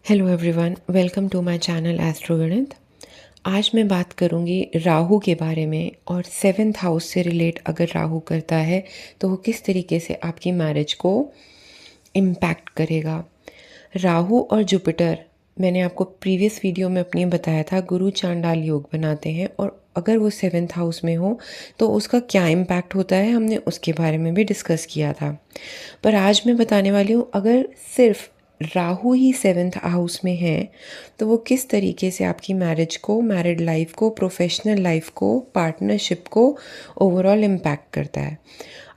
Hello everyone, welcome to my channel astro Ganit. आज मैं बात करूंगी राहु के बारे में और सेवेंथ हाउस से रिलेट अगर राहु करता है तो वो किस तरीके से आपकी मैरिज को इम्पैक्ट करेगा। राहु और जुपिटर, मैंने आपको प्रीवियस वीडियो में अपनी बताया था, गुरु चांडाल योग बनाते हैं और अगर वो सेवेंथ हाउस में हो तो उसका क्या इम्पैक्ट होता है, हमने उसके बारे में भी डिस्कस किया था। पर आज मैं बताने वाली हूँ, अगर सिर्फ राहु ही सेवेंथ हाउस में है तो वो किस तरीके से आपकी मैरिज को, मैरिड लाइफ को, प्रोफेशनल लाइफ को, पार्टनरशिप को ओवरऑल इम्पैक्ट करता है।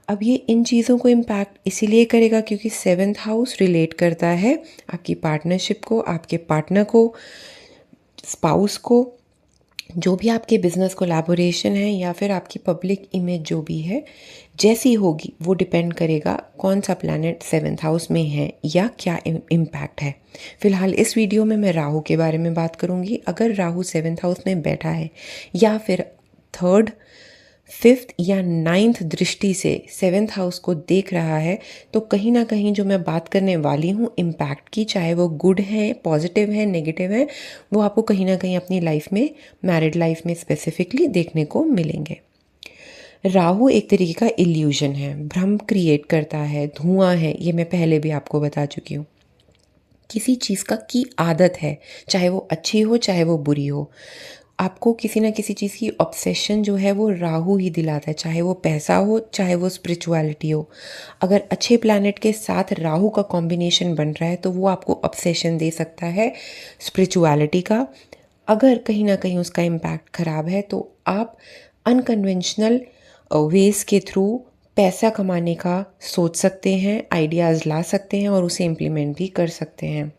अब ये इन चीज़ों को इम्पैक्ट इसीलिए करेगा क्योंकि सेवेंथ हाउस रिलेट करता है आपकी पार्टनरशिप को, आपके पार्टनर को, स्पाउस को, जो भी आपके बिजनेस कोलैबोरेशन है या फिर आपकी पब्लिक इमेज जो भी है जैसी होगी वो डिपेंड करेगा कौन सा प्लैनेट सेवेंथ हाउस में है या क्या इम्पैक्ट है। फिलहाल इस वीडियो में मैं राहु के बारे में बात करूंगी। अगर राहु सेवेंथ हाउस में बैठा है या फिर थर्ड, फिफ्थ या नाइन्थ दृष्टि से सेवेंथ हाउस को देख रहा है तो कहीं ना कहीं जो मैं बात करने वाली हूँ इम्पैक्ट की, चाहे वो गुड है, पॉजिटिव है, नेगेटिव है, वो आपको कहीं ना कहीं अपनी लाइफ में, मैरिड लाइफ में स्पेसिफिकली देखने को मिलेंगे। राहु एक तरीके का इल्यूजन है, भ्रम क्रिएट करता है, धुआं है, ये मैं पहले भी आपको बता चुकी हूँ। किसी चीज़ का की आदत है, चाहे वो अच्छी हो चाहे वो बुरी हो, आपको किसी ना किसी चीज़ की ऑब्सेशन जो है वो राहु ही दिलाता है, चाहे वो पैसा हो चाहे वो स्पिरिचुअलिटी हो। अगर अच्छे प्लैनेट के साथ राहु का कॉम्बिनेशन बन रहा है तो वो आपको ऑब्सेशन दे सकता है स्पिरिचुअलिटी का। अगर कहीं ना कहीं उसका इम्पैक्ट ख़राब है तो आप अनकन्वेंशनल वेज के थ्रू पैसा कमाने का सोच सकते हैं, आइडियाज़ ला सकते हैं और उसे इम्प्लीमेंट भी कर सकते हैं।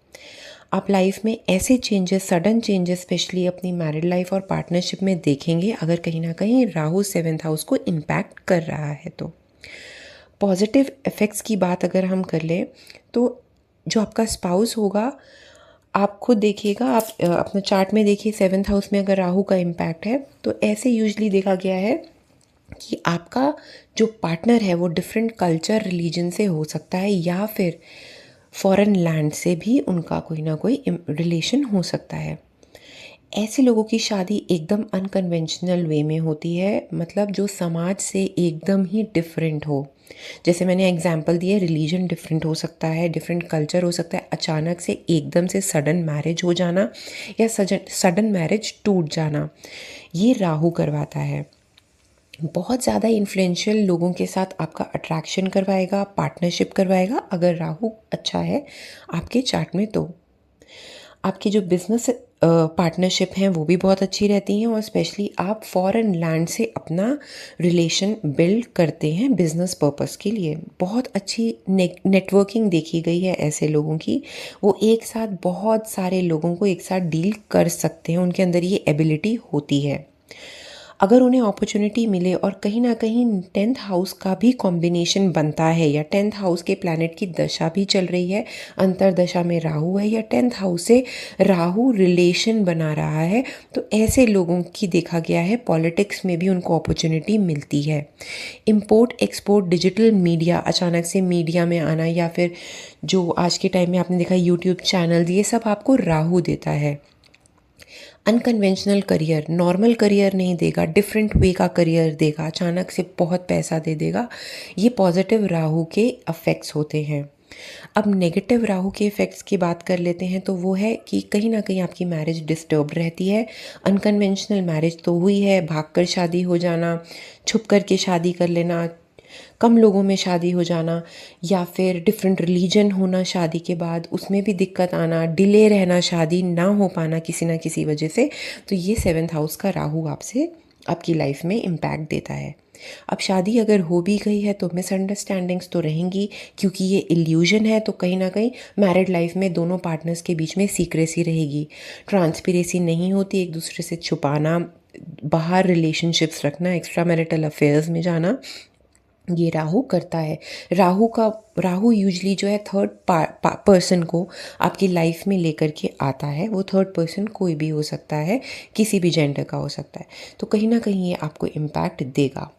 आप लाइफ में ऐसे चेंजेस, सडन चेंजेस स्पेशली अपनी मैरिड लाइफ और पार्टनरशिप में देखेंगे अगर कहीं ना कहीं राहु सेवेंथ हाउस को इम्पैक्ट कर रहा है तो। पॉजिटिव इफ़ेक्ट्स की बात अगर हम कर लें तो जो आपका स्पाउस होगा, आप खुद देखिएगा, आप अपना चार्ट में देखिए, सेवेंथ हाउस में अगर राहु का इम्पैक्ट है तो ऐसे यूजली देखा गया है कि आपका जो पार्टनर है वो डिफरेंट कल्चर, रिलीजन से हो सकता है या फिर फॉरेन लैंड से भी उनका कोई ना कोई रिलेशन हो सकता है। ऐसे लोगों की शादी एकदम अनकन्वेंशनल वे में होती है, मतलब जो समाज से एकदम ही डिफरेंट हो। जैसे मैंने एग्जांपल दिया, रिलीजन डिफरेंट हो सकता है, डिफरेंट कल्चर हो सकता है, अचानक से एकदम से सडन मैरिज हो जाना या सडन मैरिज टूट जाना, ये राहु करवाता है। बहुत ज़्यादा इन्फ्लुएंशियल लोगों के साथ आपका अट्रैक्शन करवाएगा, पार्टनरशिप करवाएगा अगर राहु अच्छा है आपके चार्ट में तो। आपकी जो बिजनेस पार्टनरशिप हैं वो भी बहुत अच्छी रहती हैं और स्पेशली आप फॉरेन लैंड से अपना रिलेशन बिल्ड करते हैं बिजनेस पर्पस के लिए। बहुत अच्छी नेटवर्किंग देखी गई है ऐसे लोगों की, वो एक साथ बहुत सारे लोगों को एक साथ डील कर सकते हैं, उनके अंदर ये एबिलिटी होती है। अगर उन्हें अपॉर्चुनिटी मिले और कहीं ना कहीं टेंथ हाउस का भी कॉम्बिनेशन बनता है या टेंथ हाउस के प्लैनेट की दशा भी चल रही है, अंतरदशा में राहु है या टेंथ हाउस से राहु रिलेशन बना रहा है, तो ऐसे लोगों की देखा गया है पॉलिटिक्स में भी उनको अपॉर्चुनिटी मिलती है। इंपोर्ट एक्सपोर्ट, डिजिटल मीडिया, अचानक से मीडिया में आना या फिर जो आज के टाइम में आपने देखा यूट्यूब चैनल, ये सब आपको राहु देता है। अनकन्वेंशनल करियर, नॉर्मल करियर नहीं देगा, डिफरेंट वे का करियर देगा, अचानक से बहुत पैसा दे देगा। ये पॉजिटिव राहु के इफ़ेक्ट्स होते हैं। अब नेगेटिव राहु के इफ़ेक्ट्स की बात कर लेते हैं तो वो है कि कहीं ना कहीं आपकी मैरिज डिस्टर्ब रहती है। अनकन्वेंशनल मैरिज तो हुई है, भागकर शादी हो जाना, छुप कर के शादी कर लेना, कम लोगों में शादी हो जाना या फिर डिफरेंट रिलीजन होना शादी के बाद, उसमें भी दिक्कत आना, डिले रहना, शादी ना हो पाना किसी ना किसी वजह से, तो ये सेवेंथ हाउस का राहु आपसे आपकी लाइफ में इम्पैक्ट देता है। अब शादी अगर हो भी गई है तो मिसअंडरस्टैंडिंग्स तो रहेंगी क्योंकि ये इल्यूजन है, तो कहीं ना कहीं मैरिड लाइफ में दोनों पार्टनर्स के बीच में सीक्रेसी रहेगी, ट्रांसपेरेंसी नहीं होती, एक दूसरे से छुपाना, बाहर रिलेशनशिप्स रखना, एक्स्ट्रा मैरिटल अफेयर्स में जाना, ये राहु करता है। राहु यूजली जो है थर्ड पर्सन को आपकी लाइफ में लेकर के आता है। वो थर्ड पर्सन कोई भी हो सकता है, किसी भी जेंडर का हो सकता है, तो कहीं ना कहीं ये आपको इम्पैक्ट देगा।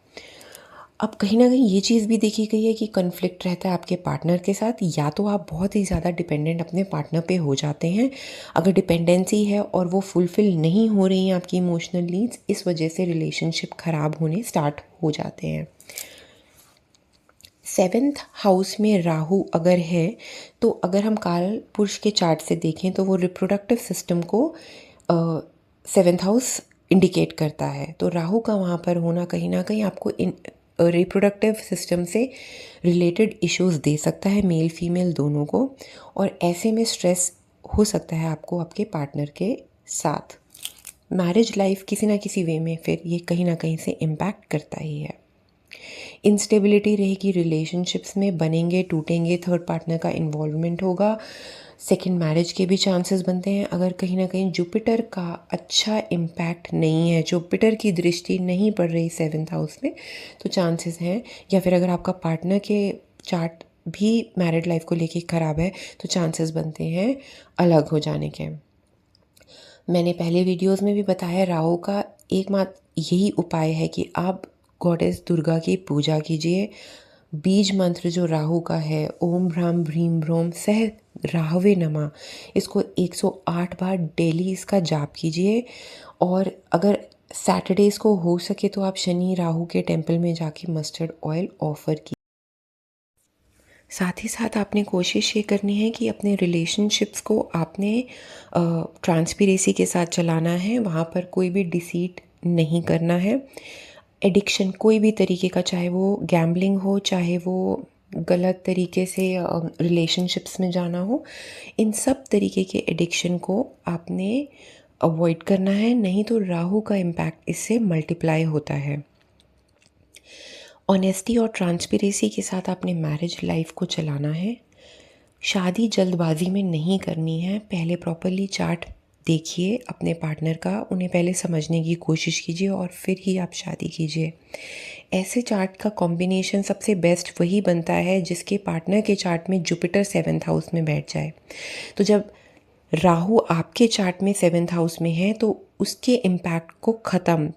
अब कहीं न कहीं ये चीज़ भी देखी गई है कि कॉन्फ्लिक्ट रहता है आपके पार्टनर के साथ, या तो आप बहुत ही ज़्यादा डिपेंडेंट अपने पार्टनर पे हो जाते हैं। अगर डिपेंडेंसी है और वो फुलफ़िल नहीं हो रही हैं आपकी इमोशनल नीड्स, इस वजह से रिलेशनशिप ख़राब होने स्टार्ट हो जाते हैं। 7th हाउस में राहु अगर है, तो अगर हम काल पुरुष के चार्ट से देखें तो वो रिप्रोडक्टिव सिस्टम को 7th हाउस इंडिकेट करता है। तो राहु का वहाँ पर होना कहीं न कहीं आपको इन रिप्रोडक्टिव सिस्टम से रिलेटेड इश्यूज़ दे सकता है, मेल फीमेल दोनों को, और ऐसे में स्ट्रेस हो सकता है आपको आपके पार्टनर के साथ। मैरिज लाइफ किसी ना किसी वे में फिर ये कहीं ना कहीं से इम्पैक्ट करता ही है। इंस्टेबिलिटी रहेगी, रिलेशनशिप्स में बनेंगे टूटेंगे, थर्ड पार्टनर का इन्वॉल्वमेंट होगा, सेकंड मैरिज के भी चांसेस बनते हैं अगर कहीं ना कहीं जुपिटर का अच्छा इम्पैक्ट नहीं है, जुपिटर की दृष्टि नहीं पड़ रही 7th हाउस में, तो चांसेस हैं। या फिर अगर आपका पार्टनर के चार्ट भी मैरिड लाइफ को लेके ख़राब है, तो चांसेस बनते हैं अलग हो जाने के। मैंने पहले वीडियोस में भी बताया, राहु का एकमात्र यही उपाय है कि आप गॉडेस दुर्गा की पूजा कीजिए। बीज मंत्र जो राहु का है, ओम भ्राम भ्रीम भ्रोम सह राहवे नमः, इसको 108 बार डेली इसका जाप कीजिए। और अगर सैटरडेज़ को हो सके तो आप शनि राहु के टेम्पल में जाके मस्टर्ड ऑयल ऑफ़र कीजिए। साथ ही साथ आपने कोशिश ये करनी है कि अपने रिलेशनशिप्स को आपने ट्रांसपेरेंसी के साथ चलाना है, वहाँ पर कोई भी डिसीट नहीं करना है। एडिक्शन कोई भी तरीके का, चाहे वो गैम्बलिंग हो, चाहे वो गलत तरीके से रिलेशनशिप्स में जाना हो, इन सब तरीके के एडिक्शन को आपने अवॉइड करना है, नहीं तो राहु का इम्पैक्ट इससे मल्टीप्लाई होता है। ऑनेस्टी और ट्रांसपेरेंसी के साथ अपने मैरिज लाइफ को चलाना है। शादी जल्दबाजी में नहीं करनी है। पहले प्रॉपरली चार्ट देखिए अपने पार्टनर का, उन्हें पहले समझने की कोशिश कीजिए और फिर ही आप शादी कीजिए। ऐसे चार्ट का कॉम्बिनेशन सबसे बेस्ट वही बनता है जिसके पार्टनर के चार्ट में जुपिटर 7th हाउस में बैठ जाए। तो जब राहु आपके चार्ट में 7th हाउस में है तो उसके इम्पैक्ट को ख़त्म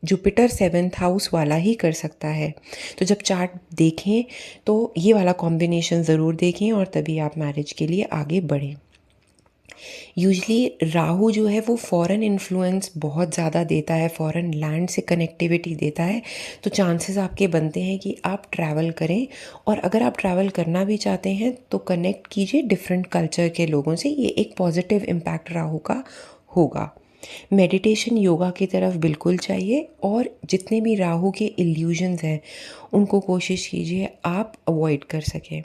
जुपिटर 7th हाउस वाला ही कर सकता है। तो जब चार्ट देखें तो ये वाला कॉम्बिनेशन ज़रूर देखें और तभी आप मैरिज के लिए आगे बढ़ें। यूजली राहु जो है वो फॉरेन इन्फ्लुएंस बहुत ज़्यादा देता है, फॉरेन लैंड से कनेक्टिविटी देता है। तो चांसेस आपके बनते हैं कि आप ट्रैवल करें, और अगर आप ट्रैवल करना भी चाहते हैं तो कनेक्ट कीजिए डिफरेंट कल्चर के लोगों से। ये एक पॉजिटिव इम्पैक्ट राहु का होगा। मेडिटेशन योगा की तरफ बिल्कुल चाहिए, और जितने भी राहु के इल्यूजन्स हैं उनको कोशिश कीजिए आप अवॉइड कर सकें।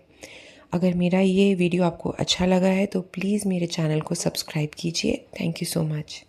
अगर मेरा ये वीडियो आपको अच्छा लगा है तो प्लीज़ मेरे चैनल को सब्सक्राइब कीजिए। Thank you so much.